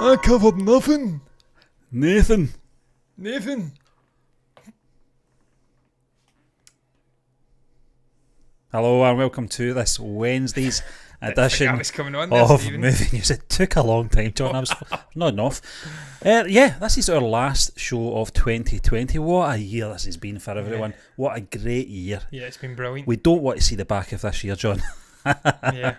I covered nothing. Nathan. Hello and welcome to this Wednesday's edition of Movie News. It took a long time, John. I was nodding off. This is our last show of 2020. What a year this has been for everyone. Yeah. What a great year. Yeah, it's been brilliant. We don't want to see the back of this year, John. Yeah.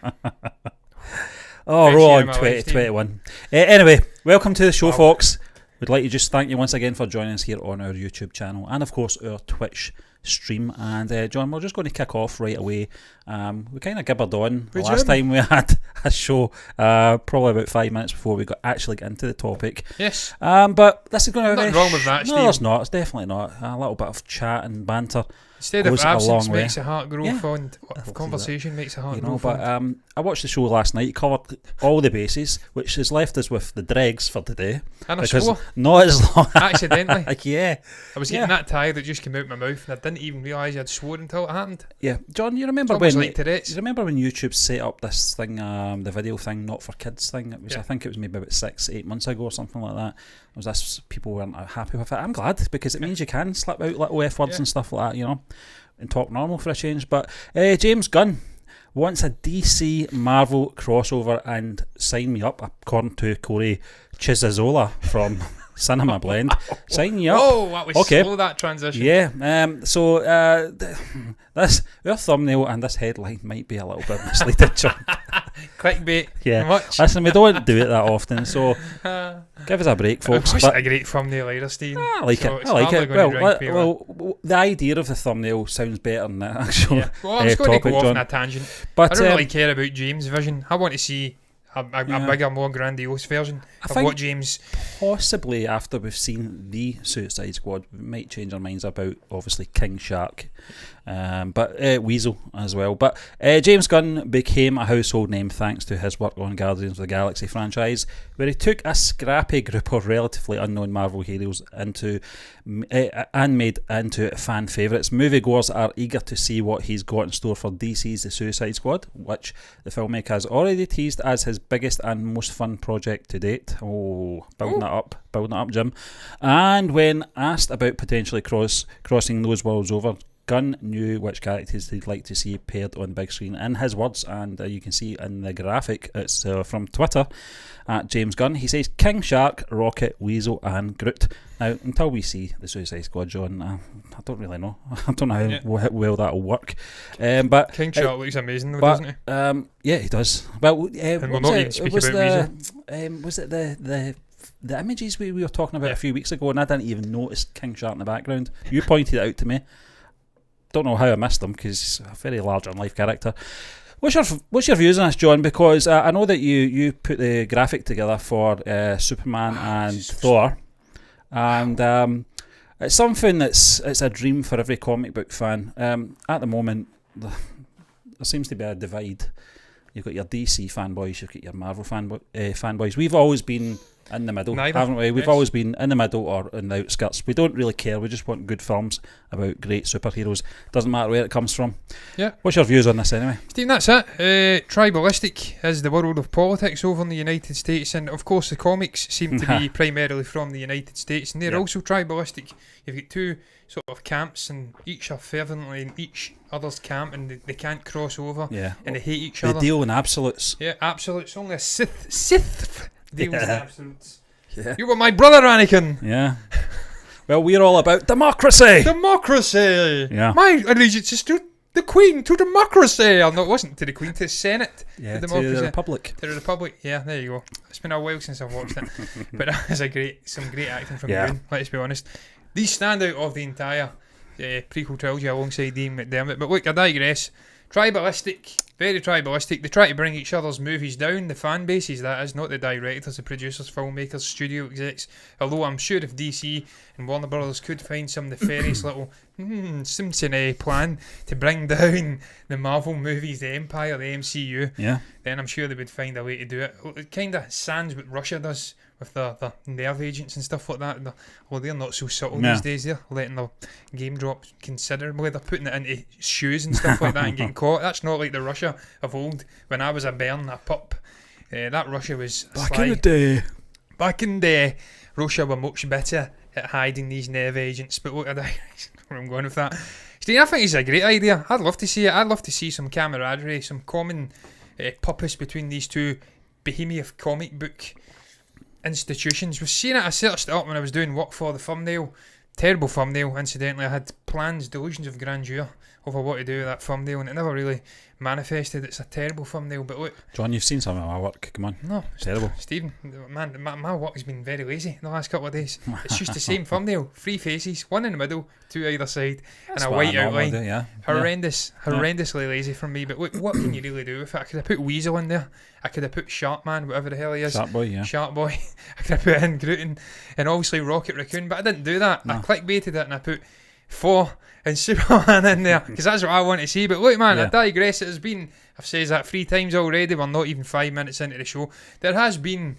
Oh, roll on 2021. Anyway, welcome to the show, folks. We'd like to just thank you once again for joining us here on our YouTube channel and, of course, our Twitch stream. And John, we're just going to kick off right away. We kind of gibbered on the last time we had a show, probably about 5 minutes before we got actually get into the topic. Yes. But this is going to be nothing wrong with that, Steve. No, it's not. It's definitely not. A little bit of chat and banter. Instead of absence makes a heart grow fond, conversation makes a heart grow fond. But I watched the show last night, covered all the bases, which has left us with the dregs for today. And a swore. Not as long. Accidentally. Yeah. I was getting that tired that just came out my mouth and I didn't even realise I had swore until it happened. Yeah. John, you remember when YouTube set up this thing, the video thing, not for kids thing? It was, I think it was maybe about 6-8 months ago or something like that. It was this, people weren't happy with it. I'm glad, because it means you can slip out little F words and stuff like that, you know, and talk normal for a change. But James Gunn wants a DC Marvel crossover, and sign me up, according to Corey Chizazola from Cinema Blend. Sign me up. Oh, that was slow, that transition. Yeah. So our thumbnail and this headline might be a little bit misleading, John. Clickbait. Yeah. Much. Listen, we don't do it that often, so give us a break, folks. It's a great thumbnail either, Steve. I like it. Well, the idea of the thumbnail sounds better than the actual Well, I was going topic, to go off John. on a tangent. But I don't really care about James' vision. I want to see a bigger, more grandiose version of what James... Possibly after we've seen the Suicide Squad, we might change our minds about, obviously, King Shark, but Weasel as well. But James Gunn became a household name thanks to his work on Guardians of the Galaxy franchise, where he took a scrappy group of relatively unknown Marvel heroes and made into fan favourites. Moviegoers are eager to see what he's got in store for DC's The Suicide Squad, which the filmmaker has already teased as his biggest and most fun project to date. Building it up, Jim. And when asked about potentially crossing those worlds over, Gunn knew which characters he'd like to see paired on the big screen in his words, and you can see in the graphic, it's from Twitter, at James Gunn. He says King Shark, Rocket, Weasel and Groot. Now, until we see the Suicide Squad, John, I don't really know. I don't know how well that'll work. But King Shark looks amazing though, doesn't he? Yeah, he does. Well, and we'll not even speak about Weasel. Was it the images we were talking about a few weeks ago, and I didn't even notice King Shark in the background. You pointed it out to me. Don't know how I missed him, because he's a very large on life character. What's your views on this, John? Because I know that you put the graphic together for Superman and Thor, and it's something it's a dream for every comic book fan. At the moment, there seems to be a divide. You've got your DC fanboys, you've got your Marvel fanboys. We've always been in the middle, haven't we? We've always been in the middle or in the outskirts. We don't really care. We just want good films about great superheroes. Doesn't matter where it comes from. Yeah. What's your views on this anyway? Steve, that's it. Tribalistic is the world of politics over in the United States, and of course the comics seem to be primarily from the United States, and they're also tribalistic. You've got two sort of camps, and each are fervently in each other's camp, and they can't cross over, and they hate each other. They deal in absolutes. Yeah, absolutes. Only a Sith deals in absolutes. Yeah. You were my brother, Anakin. Yeah. Well, we're all about democracy. Democracy. Yeah. My allegiance is to the Queen, to democracy. No, it wasn't to the Queen, to the Senate. Yeah, to the Republic. To the Republic. Yeah, there you go. It's been a while since I've watched it, but that was some great acting from Gunn. Let's be honest. These stand out of the entire prequel trilogy alongside Ian McDermott. But look, I digress. Tribalistic, very tribalistic. They try to bring each other's movies down, the fan bases, that is, not the directors, the producers, filmmakers, studio execs. Although I'm sure if DC and Warner Brothers could find some nefarious little Simpson plan to bring down the Marvel movies, the Empire, the MCU, then I'm sure they would find a way to do it. It kind of sans what Russia does with the nerve agents and stuff like that. They're not so subtle these days. They're letting the game drop considerably. They're putting it into shoes and stuff like that and getting caught. That's not like the Russia of old when I was a bairn, a pup. That Russia was back in the day. back in the Russia were much better at hiding these nerve agents, but look, where I'm going with that. Steve, I think it's a great idea. I'd love to see it. I'd love to see some camaraderie, some common purpose between these two behemoth comic book institutions. We've seen it. I searched it up when I was doing work for the thumbnail. Terrible thumbnail, incidentally. I had plans, delusions of grandeur over what to do with that thumbnail, and it never really manifested. It's a terrible thumbnail, but look, John, you've seen some of my work. Come on. No, terrible. Stephen, man, my work has been very lazy the last couple of days. It's just the same thumbnail, 3 faces, one in the middle, 2 either side, and a white outline. Horrendously lazy from me. But look, what can you really do with it? I could have put Weasel in there. I could have put Sharkman, whatever the hell he is. Shark Boy. I could have put in Grint and obviously Rocket Raccoon, but I didn't do that. No. I clickbaited it and I put Thor and Superman in there because that's what I want to see. But look, man, I digress. It has been, I've said that 3 times already. We're not even 5 minutes into the show. There has been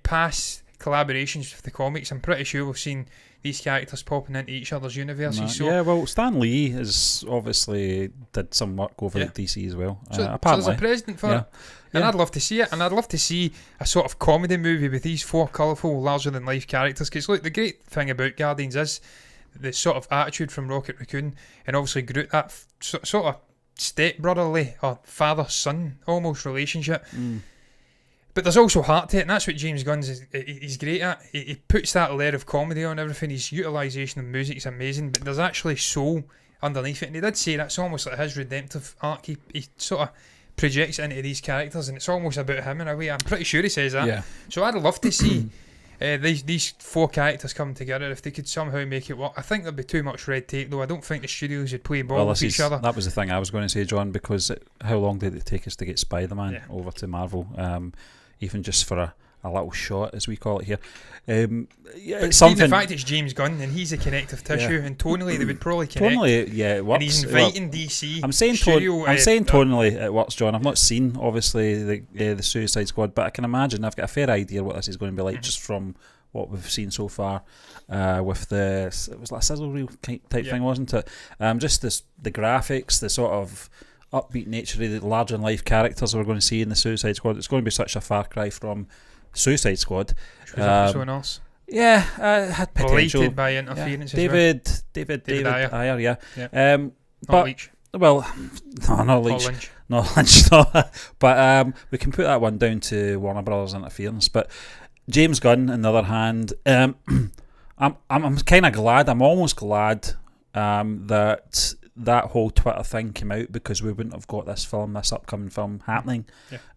past collaborations with the comics. I'm pretty sure we've seen these characters popping into each other's universes. So, well, Stan Lee has obviously did some work over at DC as well. So there's a precedent for it. And I'd love to see it. And I'd love to see a sort of comedy movie with these 4 colourful, larger-than-life characters. Because look, the great thing about Guardians is the sort of attitude from Rocket Raccoon and obviously Groot, that sort of step-brotherly or father-son almost relationship. But there's also heart to it, and that's what James Gunn he's great at. He puts that layer of comedy on everything. His utilisation of music is amazing, but there's actually soul underneath it. And he did say that's almost like his redemptive arc. He sort of projects it into these characters, and it's almost about him in a way. I'm pretty sure he says that. Yeah. So I'd love to see these 4 characters come together if they could somehow make it work. I think there'd be too much red tape, though. I don't think the studios would play ball with each other. That was the thing I was going to say, John, because how long did it take us to get Spider-Man over to Marvel? Even just for a little shot, as we call it here. It's something. The fact it's James Gunn and he's a connective tissue, and tonally they would probably connect. Tonally, it works. And he's inviting DC. I'm saying tonally it works, John. I've not seen obviously the Suicide Squad, but I can imagine I've got a fair idea what this is going to be like just from what we've seen so far. With it was like a sizzle reel type thing, wasn't it? Just the graphics, the sort of upbeat nature of the larger than life characters we're going to see in the Suicide Squad. It's going to be such a far cry from Suicide Squad. Someone else. Yeah, had potential. Related by interference. David Ayer, yeah. But Leach. Well, no, not Leach. Not Lynch. No. But we can put that one down to Warner Brothers interference. But James Gunn, on the other hand, I'm kind of glad. I'm almost glad that whole Twitter thing came out, because we wouldn't have got this upcoming film happening.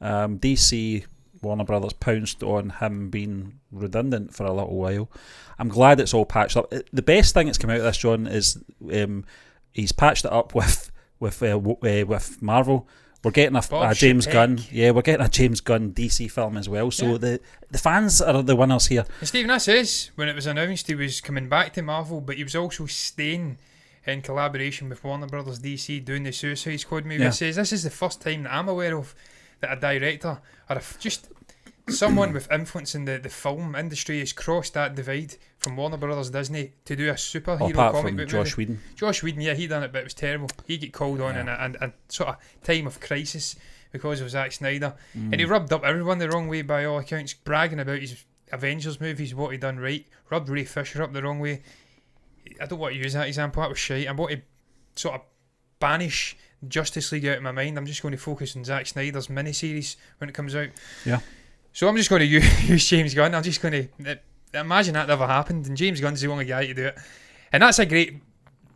DC, Warner Brothers pounced on him being redundant for a little while. I'm glad it's all patched up. The best thing that's come out of this, John, is he's patched it up with Marvel. We're getting a James Gunn. Yeah, we're getting a James Gunn DC film as well. So the fans are the winners here. And Stephen, that says when it was announced he was coming back to Marvel, but he was also staying in collaboration with Warner Brothers DC doing the Suicide Squad movie. It says this is the first time that I'm aware of that a director or just someone with influence in the film industry has crossed that divide from Warner Brothers Disney to do a superhero comic book Josh movie. Whedon. Josh Whedon, he done it, but it was terrible. He get called on in a sort of time of crisis because of Zack Snyder, and he rubbed up everyone the wrong way by all accounts, bragging about his Avengers movies, what he done right, rubbed Ray Fisher up the wrong way. I don't want to use that example, that was shite. I want to sort of banish Justice League out of my mind. I'm just going to focus on Zack Snyder's miniseries when it comes out. Yeah. So I'm just going to use James Gunn. I'm just going to imagine that never happened, and James Gunn's the only guy to do it. And that's a great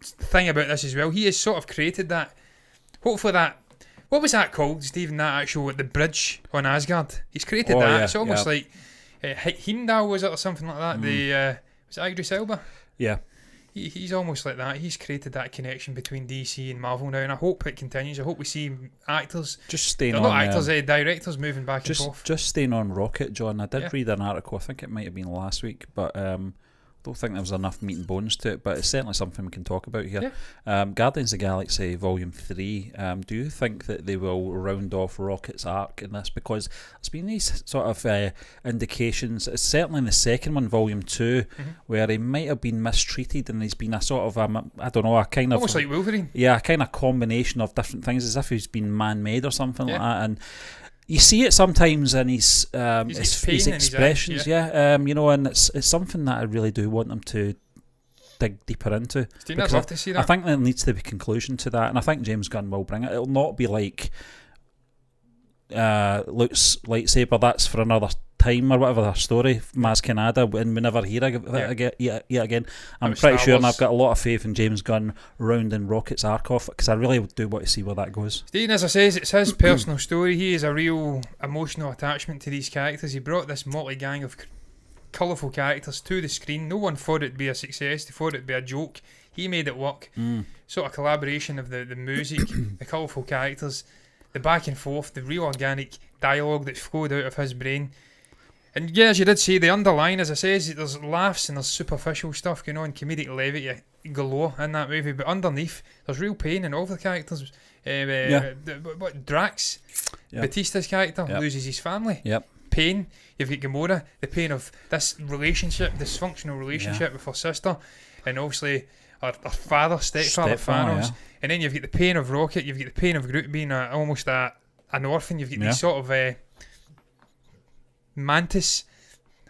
thing about this as well. He has sort of created that, hopefully that, what was that called, Stephen, that actual, the bridge on Asgard? He's created that. Yeah, it's almost like Heimdall, was it, or something like that? Was it Idris Elba? Yeah. He's almost like that. He's created that connection between DC and Marvel now, and I hope it continues. I hope we see actors, directors moving back and forth. Just staying on Rocket, John. I did read an article. I think it might have been last week, but don't think there was enough meat and bones to it. But it's certainly something we can talk about here. Guardians of the Galaxy Volume 3. Do you think that they will round off Rocket's arc in this? Because there's been these sort of indications, certainly in the second one, Volume 2, where he might have been mistreated, and he's been a sort of, I don't know, a kind of... almost like Wolverine. Yeah, a kind of combination of different things, as if he's been man-made or something like that. And you see it sometimes in his his expressions, you know, and it's something that I really do want them to dig deeper into. I'd love to see that. I think there needs to be a conclusion to that, and I think James Gunn will bring it. It'll not be like Luke's lightsaber, that's for another time or whatever, their story, Maz Kanata, and we never hear it yet again. I'm pretty sure, and I've got a lot of faith in James Gunn rounding Rocket's arc off, because I really do want to see where that goes. Stephen, as I says, it's his personal story. He has a real emotional attachment to these characters. He brought this motley gang of colourful characters to the screen. No one thought it'd be a success, they thought it'd be a joke. He made it work. Sort of collaboration of the music, the colourful characters, the back and forth, the real organic dialogue that flowed out of his brain. And yeah, as you did say, the underlying, as I says, there's laughs and there's superficial stuff going on, comedic levity galore in that movie, but underneath there's real pain in all the characters. Drax, Batista's character, loses his family. Pain. You've got Gamora, the pain of this relationship, dysfunctional relationship with her sister, and obviously her father, stepfather Thanos. And then you've got the pain of Rocket, you've got the pain of Groot being almost an orphan, you've got these sort of Mantis,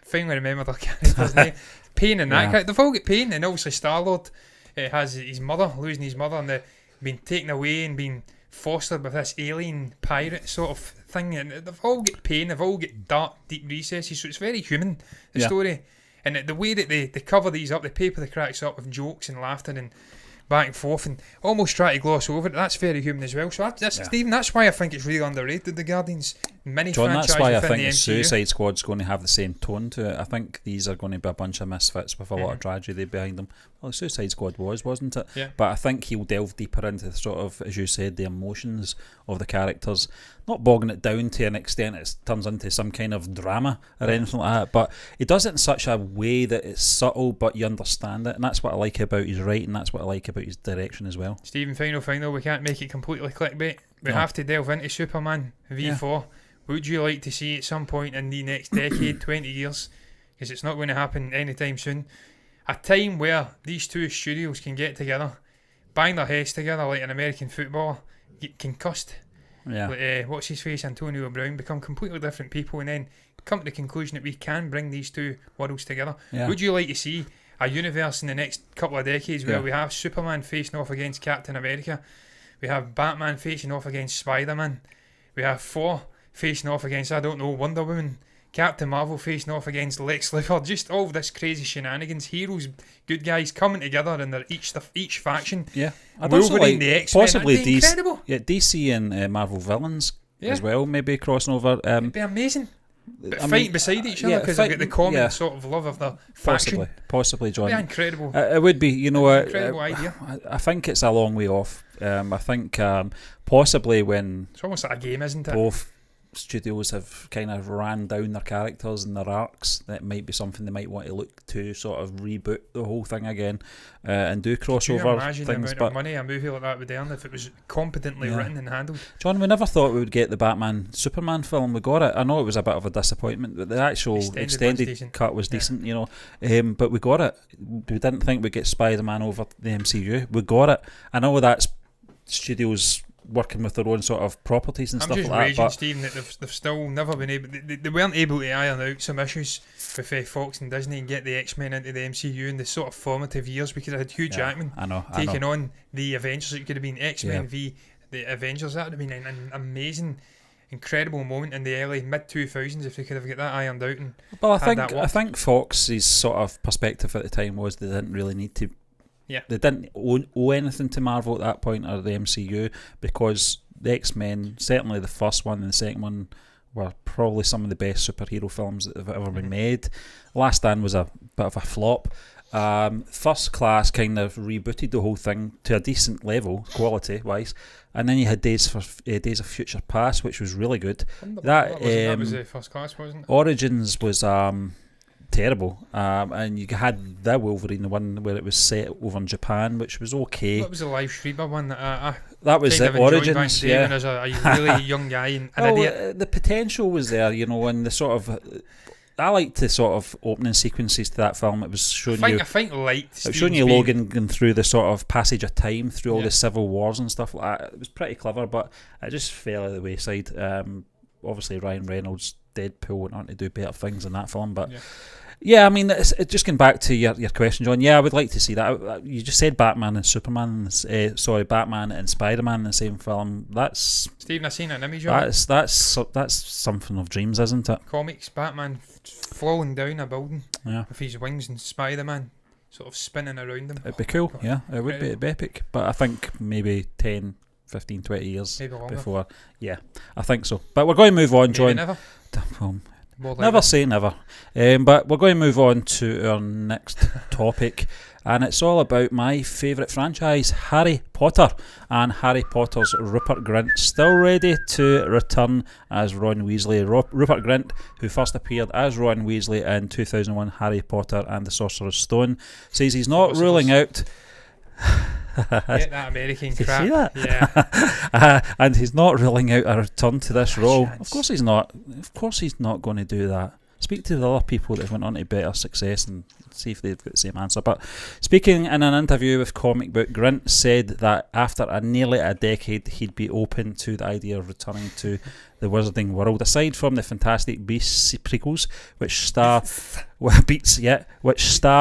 finally remember their character's name, pain in that character. They've all got pain, and obviously Star-Lord has his mother, losing his mother, and being taken away and being fostered with this alien pirate sort of thing, and they've all got pain, they've all got dark, deep recesses, so it's very human, the story. And the way that they cover these up, they paper the cracks up with jokes and laughter and back and forth, and almost try to gloss over it, that's very human as well. So Stephen, that's why I think it's really underrated, the Guardians mini franchise. That's why I think the Suicide Squad's going to have the same tone to it. I think these are going to be a bunch of misfits with a lot of tragedy behind them. Well, Suicide Squad wasn't it? Yeah. But I think he'll delve deeper into the sort of, as you said, the emotions of the characters, not bogging it down to an extent it turns into some kind of drama or anything like that, but he does it in such a way that it's subtle but you understand it, and that's what I like about his writing, that's what I like about his direction as well. Stephen, final, we can't make it completely clickbait. We have to delve into Superman V4. Would you like to see at some point in the next decade, 20 years, because it's not going to happen anytime soon, a time where these two studios can get together, bang their heads together like an American footballer, get concussed, what's his face, Antonio Brown, become completely different people, and then come to the conclusion that we can bring these two worlds together? Would you like to see a universe in the next couple of decades where we have Superman facing off against Captain America, we have Batman facing off against Spider-Man, we have Thor facing off against, I don't know, Wonder Woman, Captain Marvel facing off against Lex Luthor, just all of this crazy shenanigans, heroes, good guys coming together in their each faction. I'd also like the X-Men, possibly that'd be incredible. DC and Marvel villains as well, maybe crossing over. It'd be amazing. But fighting beside each other, because they've got the common sort of love of the faction. Possibly, John. It'd be incredible. It would be, you know, incredible idea. I think it's a long way off. I think possibly when it's almost like a game, isn't it? Both studios have kind of ran down their characters and their arcs, that might be something they might want to look to sort of reboot the whole thing again and do crossover Can you imagine things. The amount of money a movie like that would earn if it was competently written and handled? John, we never thought we would get the Batman Superman film. We got it. I know it was a bit of a disappointment, but the actual extended cut was decent, you know. But we got it. We didn't think we'd get Spider-Man over the MCU. We got it. I know that's studios working with their own sort of properties and stuff like that. I'm just raging, Stephen, that they've still never been able. They weren't able to iron out some issues with Fox and Disney and get the X-Men into the MCU in the sort of formative years, because I had Hugh Jackman taking on the Avengers. It could have been X-Men v the Avengers. That would have been an amazing, incredible moment in the early mid-2000s if they could have got that ironed out. And I think Fox's sort of perspective at the time was they didn't really need to. They didn't owe anything to Marvel at that point, or the MCU, because the X-Men, certainly the first one and the second one, were probably some of the best superhero films that have ever been made. Last Stand was a bit of a flop. First Class kind of rebooted the whole thing to a decent level, quality-wise, and then you had Days of Future Past, which was really good. That was First Class, wasn't it? Origins was terrible, and you had the Wolverine, the one where it was set over in Japan, which was okay. That was a live streamer one that that was it. Origins, when as a really young guy and an idiot. The potential was there, you know, and the sort of. I liked the sort of opening sequences to that film. It was showing you Logan going through the sort of passage of time through all the civil wars and stuff like that. It was pretty clever, but it just fell out of the wayside. obviously Ryan Reynolds, Deadpool went on to do better things in that film, but yeah, I mean, it's just going back to your question, John. Yeah, I would like to see that. You just said Batman and Superman, Batman and Spider-Man in the same film. That's Stephen, I've seen an image of it. That's something of dreams, isn't it? Comics, Batman falling down a building with his wings, and Spider-Man sort of spinning around him. It'd be cool, yeah. It would be, it'd be epic. But I think maybe 10, 15, 20 years before. Yeah, I think so. But we're going to move on, John. Never. Never say never. But we're going to move on to our next topic, and it's all about my favourite franchise, Harry Potter, and Harry Potter's Rupert Grint still ready to return as Ron Weasley. Rupert Grint, who first appeared as Ron Weasley in 2001 Harry Potter and the Sorcerer's Stone, says he's not ruling out... Get that American crap. See that? Yeah. And he's not ruling out a return to this role. Chance. Of course he's not. Of course he's not going to do that. Speak to the other people that went on to better success and see if they've got the same answer. But speaking in an interview with Comic Book, Grint said that after nearly a decade, he'd be open to the idea of returning to the Wizarding World. Aside from the Fantastic Beasts prequels, which star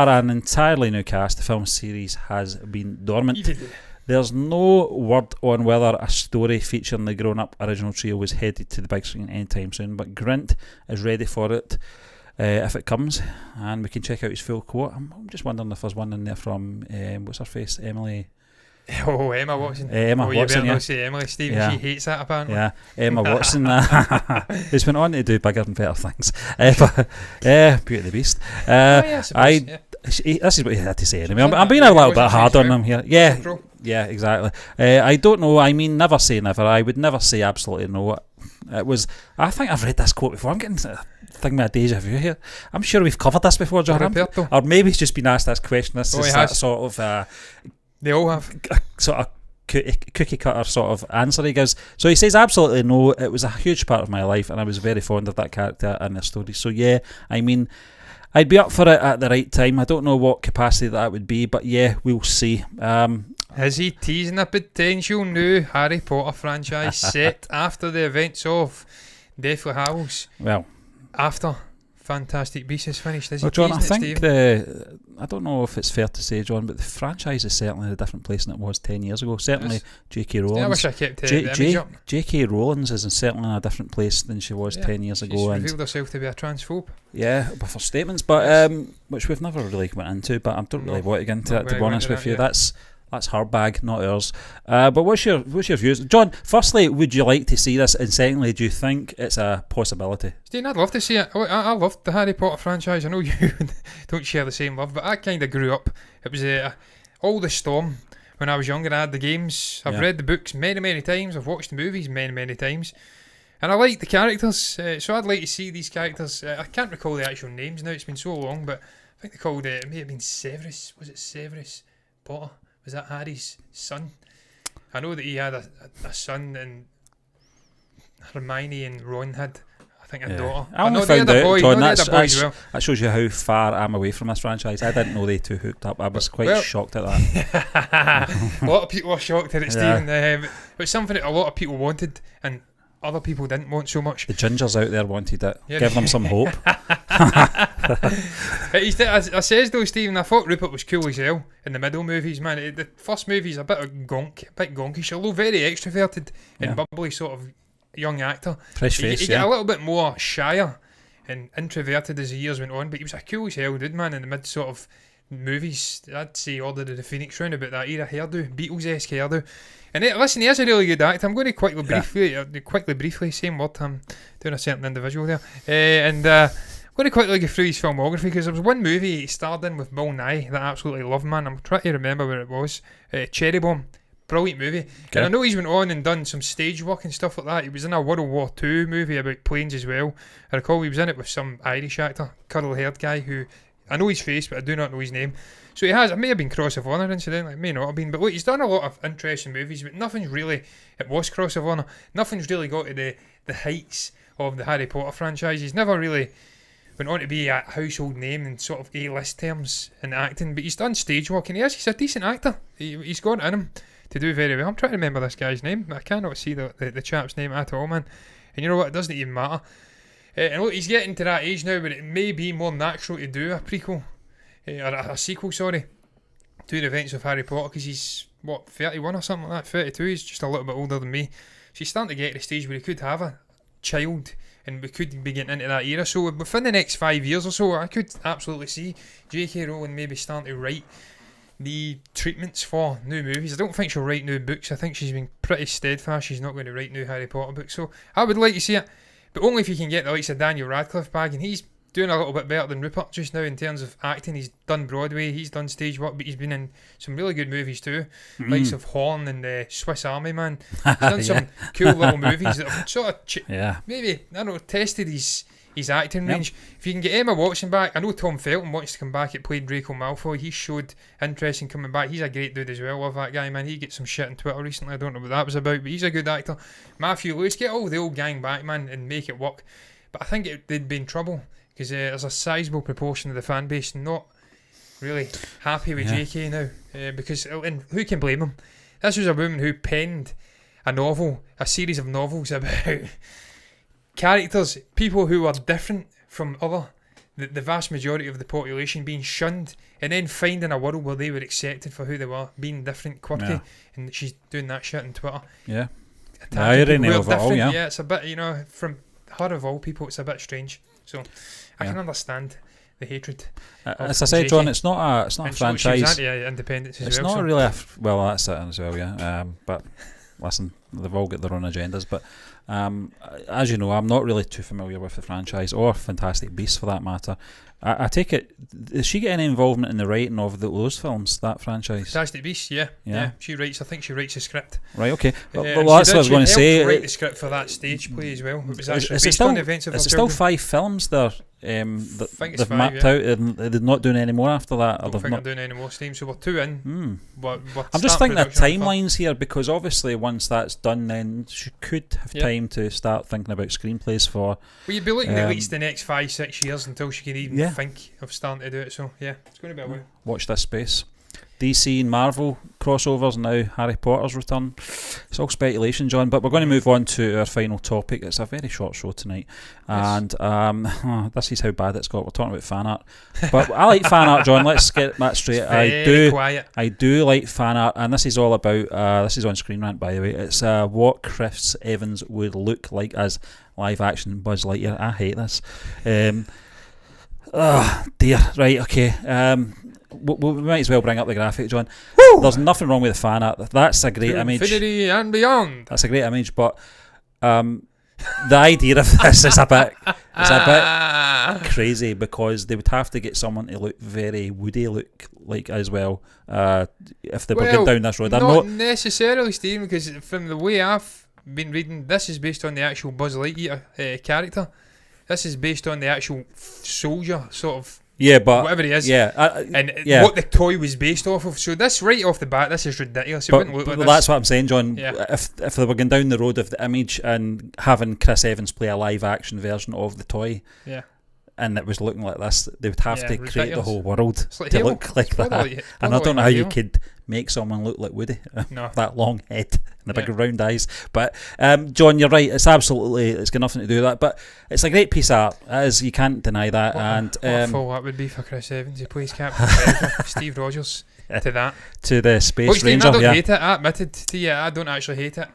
an entirely new cast, the film series has been dormant. There's no word on whether a story featuring the grown-up original trio was headed to the big screen anytime soon, but Grint is ready for it if it comes, and we can check out his full quote. I'm just wondering if there's one in there from, what's her face, Emily... Oh, Emma Watson. Emma Watson, you better yeah. not say Emily, Steve. Yeah. She hates that, apparently. Yeah, Emma Watson. Who's went on to do bigger and better things. But, Beauty and the Beast. This is what he had to say anyway. I'm being a little bit hard on him here. Yeah, exactly. I don't know. I mean, never say never. I would never say absolutely no. It was. I think I've read this quote before. I'm getting a thing with a deja vu here. I'm sure we've covered this before, John. Or maybe he's just been asked this question. This is that sort of. They all have sort of cookie cutter sort of answer he gives. So he says absolutely no. It was a huge part of my life, and I was very fond of that character and the story. So yeah, I mean, I'd be up for it at the right time. I don't know what capacity that would be, but yeah, we'll see. Is he teasing a potential new Harry Potter franchise set after the events of Deathly Hallows? Well, after Fantastic Beasts is finished, is he John, I teasing think I don't know if it's fair to say, John, but the franchise is certainly in a different place than it was 10 years ago. Certainly, J.K. Rowling. I wish I kept the image up. J.K. Rowling is certainly in a different place than she was 10 years ago. She's revealed herself to be a transphobe. Yeah, with her statements, but which we've never really went into, but I don't really want to get into that, to be honest with you. That's her bag, not ours. But what's your views, John? Firstly, would you like to see this? And secondly, do you think it's a possibility? Steve, I'd love to see it. I loved the Harry Potter franchise. I know you don't share the same love, but I kind of grew up. It was all the storm when I was younger. I had the games. I've read the books many times. I've watched the movies many times. And I like the characters, so I'd like to see these characters. I can't recall the actual names now. It's been so long, but I think they called it may have been Severus. Was it Severus Potter? Was that Harry's son? I know that he had a son, and Hermione and Ron had, I think, a daughter. I only found out, John, that shows you how far I'm away from this franchise. I didn't know they two hooked up. I was quite shocked at that. A lot of people were shocked at it, Stephen. It was something that a lot of people wanted, and other people didn't want so much. The gingers out there wanted it. Yeah. Give them some hope. I says though, Stephen, I thought Rupert was cool as hell in the middle movies, man. The first movie's a bit gonkish, although very extroverted and bubbly sort of young actor. Fresh face, he got a little bit more shyer and introverted as the years went on, but he was a cool as hell dude, man, in the mid sort of movies. I'd say Order of the Phoenix, round about that era hairdo, Beatles-esque hairdo. And listen, he is a really good actor. I'm going to quickly briefly, same word, I'm doing a certain individual there, and I'm going to quickly go through his filmography, because there was one movie he starred in with Bill Nye that I absolutely love, man. I'm trying to remember where it was. Cherry Bomb. Brilliant movie. Okay. And I know he's went on and done some stage work and stuff like that. He was in a World War II movie about planes as well. I recall he was in it with some Irish actor, curly-haired guy who... I know his face, but I do not know his name. So he has, it may have been Cross of Honour incidentally, it may not have been, but look, he's done a lot of interesting movies, but nothing's really, it was Cross of Honour, nothing's really got to the heights of the Harry Potter franchise. He's never really went on to be a household name in sort of A-list terms in acting, but he's done stage work, and he's a decent actor. He's got in him to do very well. I'm trying to remember this guy's name, I cannot see the chap's name at all, man. And you know what? It doesn't even matter. And look, he's getting to that age now where it may be more natural to do a prequel, or a sequel, sorry, to the events of Harry Potter, because he's, 31 or something like that, 32, he's just a little bit older than me. So he's starting to get to the stage where he could have a child, and we could be getting into that era. So within the next 5 years or so, I could absolutely see J.K. Rowling maybe starting to write the treatments for new movies. I don't think she'll write new books. I think she's been pretty steadfast. She's not going to write new Harry Potter books. So I would like to see it, but only if you can get the likes of Daniel Radcliffe back, and he's doing a little bit better than Rupert just now in terms of acting. He's done Broadway, he's done stage work, but he's been in some really good movies too, likes of Horn and the Swiss Army Man. He's done some cool little movies that have sort of maybe, I don't know, tested his acting range. If you can get Emma Watson back, I know Tom Felton wants to come back. It played Draco Malfoy. He showed interest in coming back. He's a great dude as well. Love that guy, man. He gets some shit on Twitter recently. I don't know what that was about, but he's a good actor. Matthew Lewis, get all the old gang back, man, and make it work. But I think they'd be in trouble because there's a sizable proportion of the fan base not really happy with JK now. Because, and who can blame him? This was a woman who penned a series of novels about characters, people who are different from the vast majority of the population being shunned, and then finding a world where they were accepted for who they were, being different, quirky, and she's doing that shit on Twitter. Yeah. The irony of it all, yeah, it's a bit, from her of all people, it's a bit strange. So I can understand the hatred. As I said, John, it's not a franchise. She was anti-independence as well. It's not really well, that's it as well, yeah. But listen, they've all got their own agendas. But as you know, I'm not really too familiar with the franchise or Fantastic Beasts for that matter. I take it, does she get any involvement in the writing of those films, that franchise? Fantastic Beasts, yeah. She writes. I think she writes the script. Right, okay. Well, that's what I was going to say. She write the script for that stage play as well. It was actually based on the events of her children. Still 5 films there? They've mapped out, and they're not doing any more after that. I don't think they're doing any more steam, so we're 2 in. I'm just thinking of timelines here, because obviously once that's done, then she could have time to start thinking about screenplays for. Well, you'd be looking at least the next 5-6 years until she can even think of starting to do it. So yeah, it's going to be a while. Watch this space. DC and Marvel crossovers, now Harry Potter's return. It's all speculation, John, but we're going to move on to our final topic. It's a very short show tonight, and this is how bad it's got. We're talking about fan art, but I like fan art, John. Let's get that straight. I do like fan art, and this is all about this is on Screen Rant, by the way. It's what Chris Evans would look like as live action Buzz Lightyear. I hate this. Oh dear. Right, okay. We might as well bring up the graphic, John. Woo! There's nothing wrong with the fan art. That's a great image. Infinity and beyond. That's a great image, but the idea of this is a bit crazy, because they would have to get someone to look very Woody look like as well if they were going down this road. Not necessarily, Stephen, because from the way I've been reading, this is based on the actual Buzz Lightyear character. This is based on the actual soldier sort of. Yeah, but whatever he is, and what the toy was based off of. So this, right off the bat, this is ridiculous. It wouldn't look like this. That's what I'm saying, John. Yeah. If they were going down the road of the image and having Chris Evans play a live action version of the toy, and it was looking like this, they would have to create the whole world to look like that. And I don't know how you could make someone look like Woody. No. That long head and the big round eyes. But John, you're right. It's got nothing to do with that. But it's a great piece of art. As you can't deny that. What a fall that would be for Chris Evans. He plays Captain America, Steve Rogers. To the Space Ranger. I don't hate it. I admitted to you, I don't actually hate it.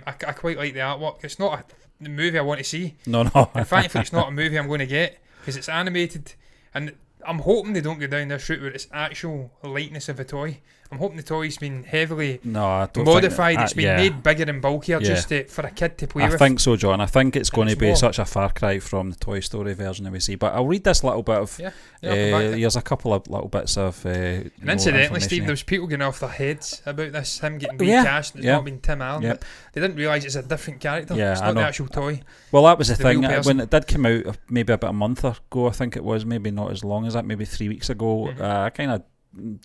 I quite like the artwork. It's not a movie I want to see. No. In fact, it's not a movie I'm going to get, because it's animated, and I'm hoping they don't go down this route where it's actual lightness of a toy. I'm hoping the toy's been heavily modified. It's been made bigger and bulkier just for a kid to play with. I think so, John. I think it's going to be such a far cry from the Toy Story version that we see. But I'll read this little bit of. There's a couple of little bits of. And incidentally, Steve, there was people getting off their heads about this, him getting recast, and it's not been Tim Allen. But they didn't realise it's a different character. It's not the actual toy. Well, that was the thing. When it did come out, maybe about a month ago, I think it was, maybe not as long as that, maybe 3 weeks ago, I kind of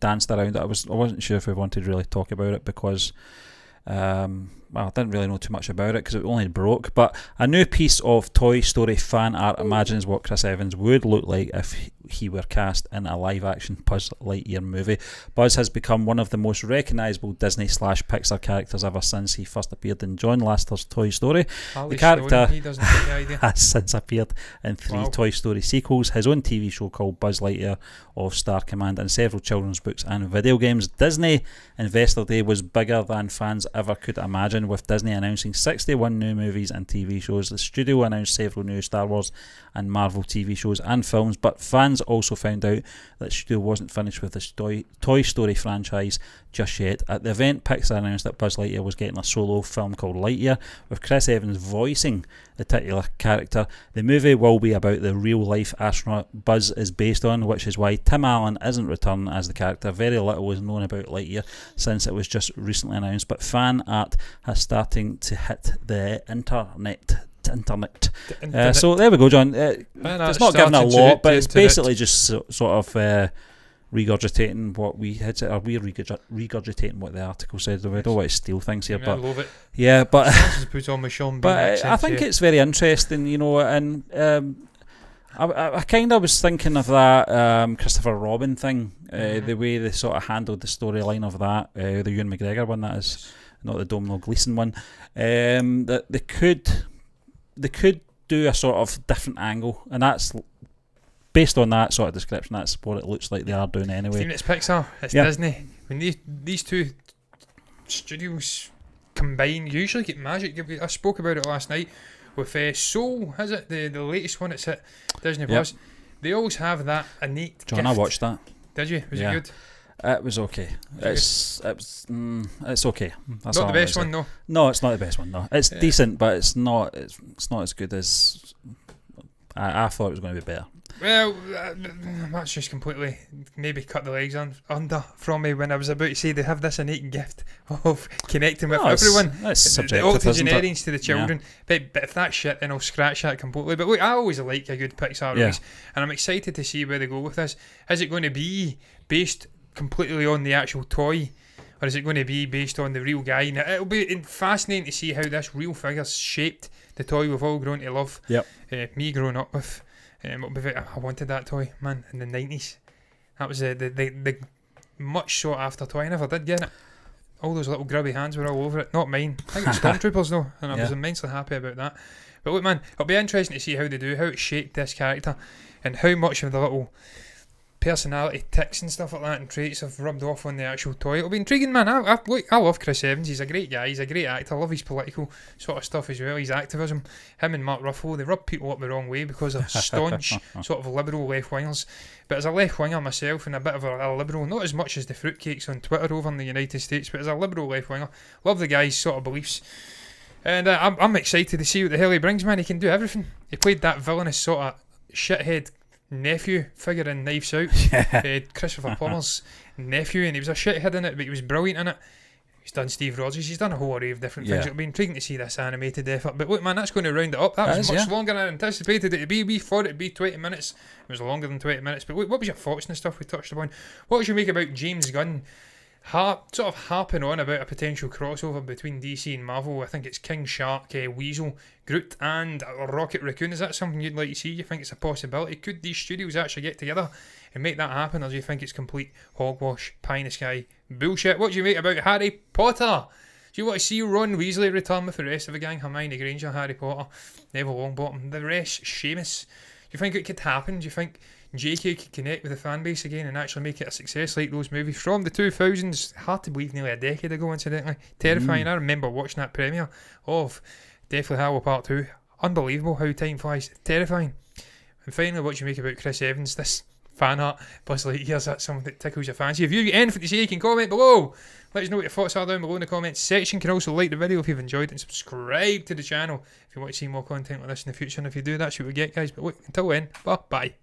danced around it. I wasn't sure if we wanted to really talk about it, because I didn't really know too much about it because it only broke. But a new piece of Toy Story fan art imagines what Chris Evans would look like if he were cast in a live-action Buzz Lightyear movie. Buzz has become one of the most recognisable Disney/Pixar characters ever since he first appeared in John Lasseter's Toy Story. Holy the character he doesn't get the idea. has since appeared in 3 Toy Story sequels, his own TV show called Buzz Lightyear of Star Command, and several children's books and video games. Disney Investor Day was bigger than fans ever could imagine, with Disney announcing 61 new movies and TV shows. The studio announced several new Star Wars and Marvel TV shows and films, but fans also found out that the studio wasn't finished with the Toy Story franchise just yet. At the event, Pixar announced that Buzz Lightyear was getting a solo film called Lightyear, with Chris Evans voicing the titular character. The movie will be about the real-life astronaut Buzz is based on, which is why Tim Allen isn't returning as the character. Very little is known about Lightyear since it was just recently announced, but fan art has starting to hit the internet. So there we go, John. It's not given a lot, but it's basically just sort of regurgitating what we had said, or we're regurgitating what the article said. I don't want to steal things here, but I love it. Yeah, but I think it's very interesting, and I kind of was thinking of that Christopher Robin thing, the way they sort of handled the storyline of that, the Ewan McGregor one, that is, not the Domhnall Gleeson one. That they could do a sort of different angle, and that's based on that sort of description. That's what it looks like they are doing anyway. Stephen, it's Pixar, it's Disney. When these two studios combine, you usually get magic. I spoke about it last night with Soul, is it the latest one? It's at Disney Plus. They always have that innate John, gift. I watched that. Did you? Was it good? It was okay. It's okay. That's not the best one, though. No, it's not the best one. No, it's decent, but it's not as good as I thought it was going to be better. Well, that's just completely maybe cut the legs under from me when I was about to say they have this innate gift of connecting with everyone. That's subjective, the octogenarians to the children. Yeah. But if that's shit, then I'll scratch that completely. But look, I always like a good Pixar release, and I'm excited to see where they go with this. Is it going to be based completely on the actual toy, or is it going to be based on the real guy? Now, it'll be fascinating to see how this real figure shaped the toy we've all grown to love. Me growing up with. I wanted that toy, man, in the 90s. That was the much sought after toy. I never did get it. All those little grubby hands were all over it. Not mine. I think it was Stormtroopers though, and I was immensely happy about that. But look, man, it'll be interesting to see how they do, how it shaped this character, and how much of the little personality tics and stuff like that and traits have rubbed off on the actual toy. It'll be intriguing, man. I love Chris Evans. He's a great guy. He's a great actor. I love his political sort of stuff as well. His activism. Him and Mark Ruffalo, they rub people up the wrong way because they're staunch sort of liberal left-wingers. But as a left-winger myself and a bit of a liberal, not as much as the fruitcakes on Twitter over in the United States, but as a liberal left-winger, love the guy's sort of beliefs. And I'm excited to see what the hell he brings, man. He can do everything. He played that villainous sort of shithead nephew figure in Knives Out, Christopher Plummer's nephew, and he was a shithead in it, but he was brilliant in it. He's done Steve Rogers, he's done a whole array of different things. It'll be intriguing to see this animated effort. But look, man, that's going to round it up. That was much longer than I anticipated it to be. We thought it'd be 20 minutes. It was longer than 20 minutes. But look, what was your thoughts on the stuff we touched upon? What did you make about James Gunn sort of harping on about a potential crossover between DC and Marvel? I think it's King Shark, Weasel, Groot and Rocket Raccoon. Is that something you'd like to see? You think it's a possibility? Could these studios actually get together and make that happen, or do you think it's complete hogwash, pie in the sky bullshit? What do you make about Harry Potter? Do you want to see Ron Weasley return with the rest of the gang? Hermione Granger, Harry Potter, Neville Longbottom, the rest, Seamus. Do you think it could happen? Do you think JK could connect with the fan base again and actually make it a success like those movies from the 2000s? Hard to believe, nearly a decade ago, incidentally. Terrifying. I remember watching that premiere of Deathly Hallow Part 2. Unbelievable how time flies. Terrifying. And finally, what do you make about Chris Evans? This fan art, Buzz Lightyear, is that something that tickles your fancy? If you've got anything to say, you can comment below. Let us know what your thoughts are down below in the comments section. You can also like the video if you've enjoyed it and subscribe to the channel if you want to see more content like this in the future. And if you do, that's what we get, guys. But look, until then, bye.